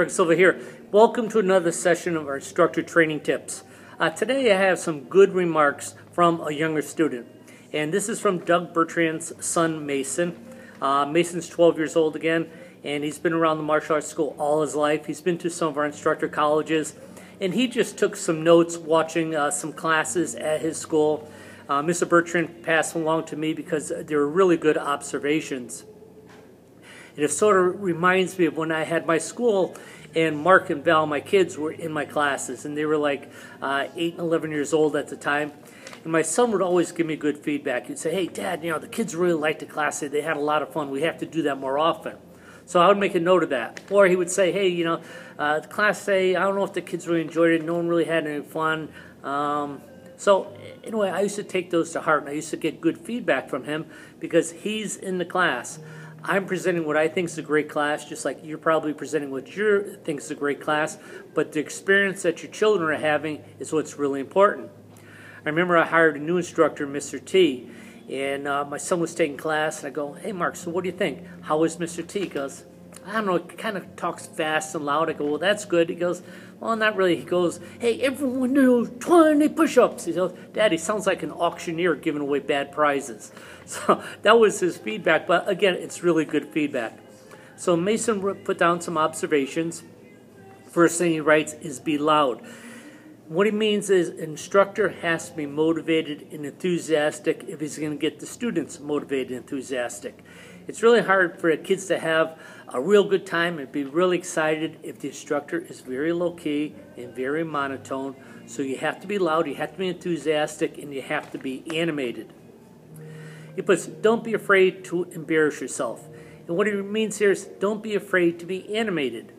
Rick Silva here. Welcome to another session of our Instructor Training Tips. Today I have some good remarks from a younger student. And this is from Doug Bertrand's son, Mason. Mason's 12 years old again, and he's been around the martial arts school all his life. He's been to some of our instructor colleges, and he just took some notes watching some classes at his school. Mr. Bertrand passed them along to me because they were really good observations. And it sort of reminds me of when I had my school, and Mark and Val, my kids, were in my classes, and they were like 8 and 11 years old at the time. And my son would always give me good feedback. He'd say, "Hey, Dad, the kids really liked the class. They had a lot of fun. We have to do that more often." So I would make a note of that. Or he would say, "Hey, the class today, I don't know if the kids really enjoyed it. No one really had any fun." So anyway, I used to take those to heart, and I used to get good feedback from him because he's in the class. I'm presenting what I think is a great class, just like you're probably presenting what you think is a great class, but the experience that your children are having is what's really important. I remember I hired a new instructor, Mr. T, and my son was taking class, and I go, "Hey, Mark, so what do you think? How was Mr. T?" He goes, "I don't know, he kind of talks fast and loud." I go, "Well, that's good." He goes, "Well, not really." He goes, "Hey, everyone do 20 push-ups." He goes, "Dad, he sounds like an auctioneer giving away bad prizes." So that was his feedback, but again, it's really good feedback. So Mason put down some observations. First thing he writes is be loud. What he means is an instructor has to be motivated and enthusiastic if he's going to get the students motivated and enthusiastic. It's really hard for the kids to have a real good time and be really excited if the instructor is very low-key and very monotone. So you have to be loud, you have to be enthusiastic, and you have to be animated. He puts, don't be afraid to embarrass yourself. And what he means here is don't be afraid to be animated.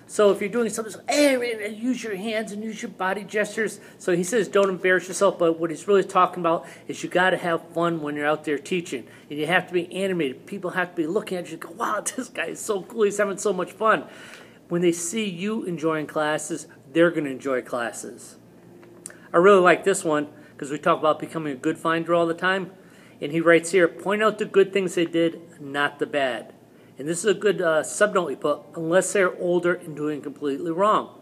So if you're doing something, hey, use your hands and use your body gestures. So he says don't embarrass yourself, but what he's really talking about is you got to have fun when you're out there teaching. And you have to be animated. People have to be looking at you and go, "Wow, this guy is so cool. He's having so much fun." When they see you enjoying classes, they're going to enjoy classes. I really like this one because we talk about becoming a good finder all the time. And he writes here, point out the good things they did, not the bad. And this is a good subnote we put, unless they're older and doing completely wrong.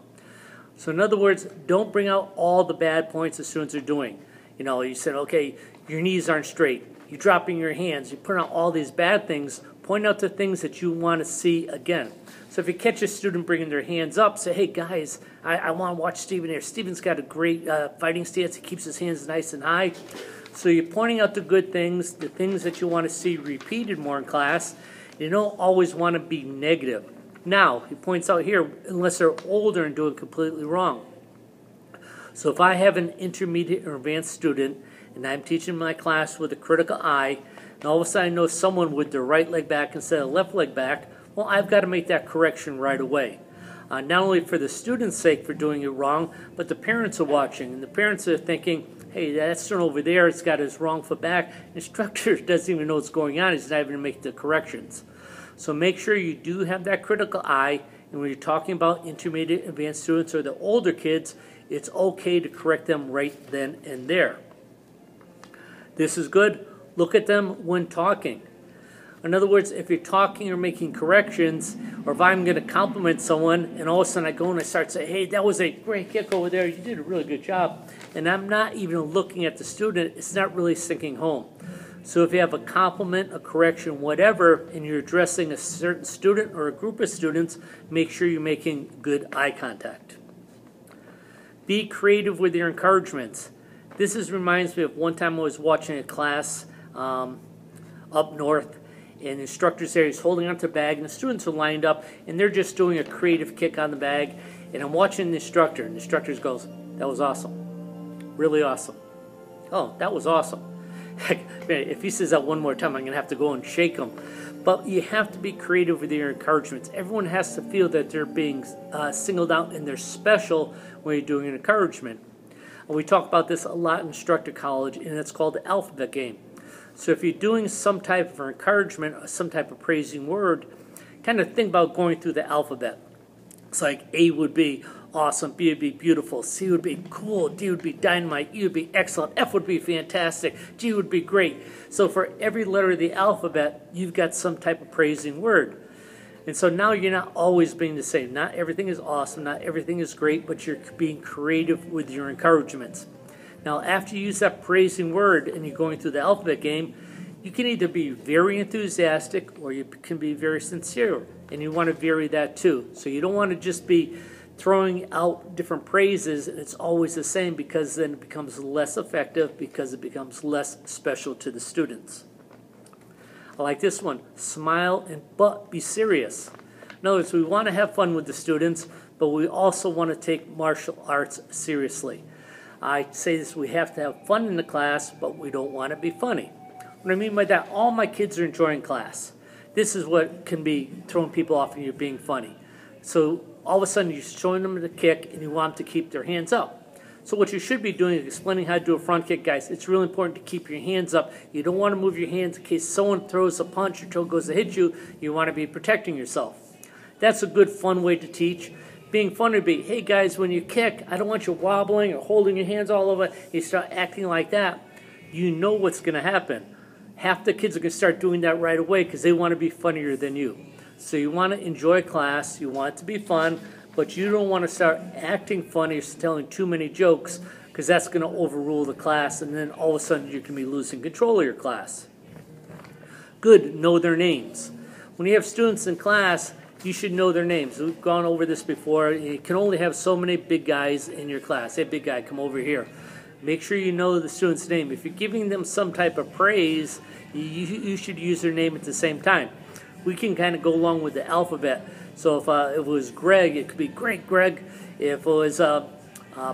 So in other words, don't bring out all the bad points the students are doing. You said, okay, your knees aren't straight. You're dropping your hands. You put out all these bad things. Point out the things that you want to see again. So if you catch a student bringing their hands up, say, "Hey, guys, I want to watch Steven here. Steven's got a great fighting stance. He keeps his hands nice and high." So you're pointing out the good things, the things that you want to see repeated more in class. You don't always want to be negative. Now, he points out here, unless they're older and doing completely wrong. So if I have an intermediate or advanced student, and I'm teaching my class with a critical eye, and all of a sudden I know someone with their right leg back instead of left leg back, well, I've got to make that correction right away. Not only for the student's sake for doing it wrong, but the parents are watching, and the parents are thinking, "Hey, that student over there has got his wrong foot back. The instructor doesn't even know what's going on. He's not even going to make the corrections." So make sure you do have that critical eye, and when you're talking about intermediate advanced students or the older kids, it's okay to correct them right then and there. This is good. Look at them when talking. In other words, if you're talking or making corrections, or if I'm going to compliment someone, and all of a sudden I go and I start saying, "Hey, that was a great kick over there. You did a really good job," and I'm not even looking at the student, it's not really sinking home. So if you have a compliment, a correction, whatever, and you're addressing a certain student or a group of students, make sure you're making good eye contact. Be creative with your encouragements. This reminds me of one time I was watching a class up north, and the instructor's there, he's holding onto the bag, and the students are lined up, and they're just doing a creative kick on the bag, and I'm watching the instructor, and the instructor goes, "That was awesome. Really awesome." "Oh, that was awesome." If he says that one more time, I'm going to have to go and shake him. But you have to be creative with your encouragements. Everyone has to feel that they're being singled out and they're special when you're doing an encouragement. And we talk about this a lot in instructor college, and it's called the alphabet game. So if you're doing some type of encouragement or some type of praising word, kind of think about going through the alphabet. It's like A would be awesome, B would be beautiful, C would be cool, D would be dynamite, E would be excellent, F would be fantastic, G would be great. So for every letter of the alphabet, you've got some type of praising word. And so now you're not always being the same. Not everything is awesome, not everything is great, but you're being creative with your encouragements. Now, after you use that praising word and you're going through the alphabet game, you can either be very enthusiastic or you can be very sincere, and you want to vary that too. So you don't want to just be throwing out different praises and it's always the same, because then it becomes less effective, because it becomes less special to the students. I like this one. Smile but be serious. In other words, we want to have fun with the students, but we also want to take martial arts seriously. I say this, we have to have fun in the class, but we don't want to be funny. What I mean by that, all my kids are enjoying class. This is what can be throwing people off and you're being funny. So all of a sudden you're showing them the kick and you want them to keep their hands up. So what you should be doing is explaining how to do a front kick, guys. It's really important to keep your hands up. You don't want to move your hands in case someone throws a punch or goes to hit you. You want to be protecting yourself. That's a good, fun way to teach. Being fun would be, hey guys, when you kick, I don't want you wobbling or holding your hands all over. You start acting like that, you know what's going to happen. Half the kids are going to start doing that right away because they want to be funnier than you. So you want to enjoy class, you want it to be fun, but you don't want to start acting funny or telling too many jokes, because that's going to overrule the class, and then all of a sudden you can be losing control of your class. Good, know their names. When you have students in class, you should know their names. We've gone over this before. You can only have so many big guys in your class. Hey, big guy, come over here. Make sure you know the student's name. If you're giving them some type of praise, you should use their name at the same time. We can kind of go along with the alphabet. So if it was Greg, it could be great, Greg. If it was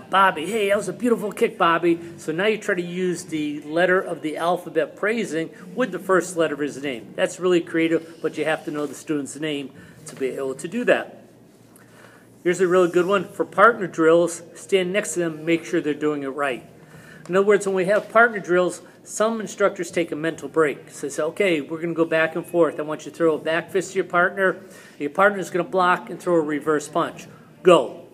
Bobby, hey, that was a beautiful kick, Bobby. So now you try to use the letter of the alphabet praising with the first letter of his name. That's really creative, but you have to know the student's name to be able to do that. Here's a really good one. For partner drills, stand next to them, make sure they're doing it right. In other words, when we have partner drills, some instructors take a mental break. So they say, okay, we're going to go back and forth. I want you to throw a back fist to your partner. Your partner is going to block and throw a reverse punch. Go.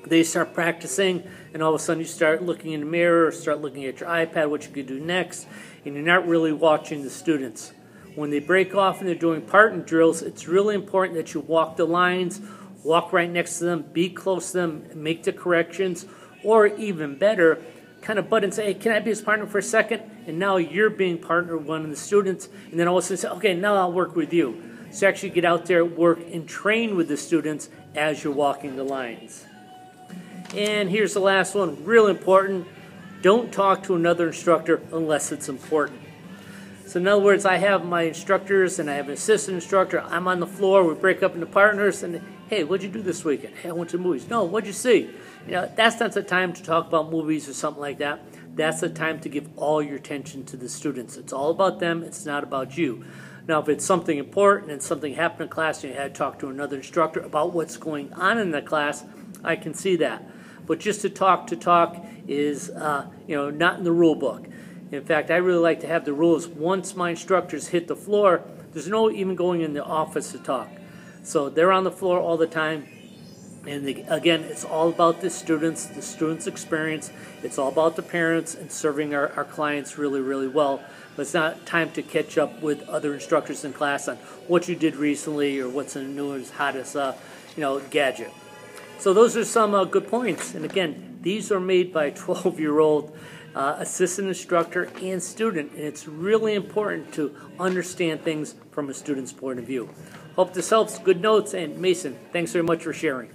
They start practicing, and all of a sudden you start looking in the mirror, or start looking at your iPad, what you could do next, and you're not really watching the students. When they break off and they're doing partner drills, it's really important that you walk the lines, walk right next to them, be close to them, make the corrections, or even better, kind of butt and say, hey, can I be his partner for a second? And now you're being partner with one of the students, and then all of a sudden say, okay, now I'll work with you. So actually get out there, work, and train with the students as you're walking the lines. And here's the last one, real important. Don't talk to another instructor unless it's important. So in other words, I have my instructors and I have an assistant instructor. I'm on the floor, we break up into partners, and hey, what'd you do this weekend? Hey, I went to the movies. No, what'd you see? You know, that's not the time to talk about movies or something like that. That's the time to give all your attention to the students. It's all about them, it's not about you. Now, if it's something important and something happened in class and you had to talk to another instructor about what's going on in the class, I can see that. But just to talk is, not in the rule book. In fact, I really like to have the rules. Once my instructors hit the floor, there's no even going in the office to talk. So they're on the floor all the time. And again, it's all about the students' experience. It's all about the parents and serving our clients really, really well. But it's not time to catch up with other instructors in class on what you did recently or what's the newest, hottest, gadget. So those are some good points. And again, these are made by a 12-year-old assistant instructor and student. And it's really important to understand things from a student's point of view. Hope this helps. Good notes. And Mason, thanks very much for sharing.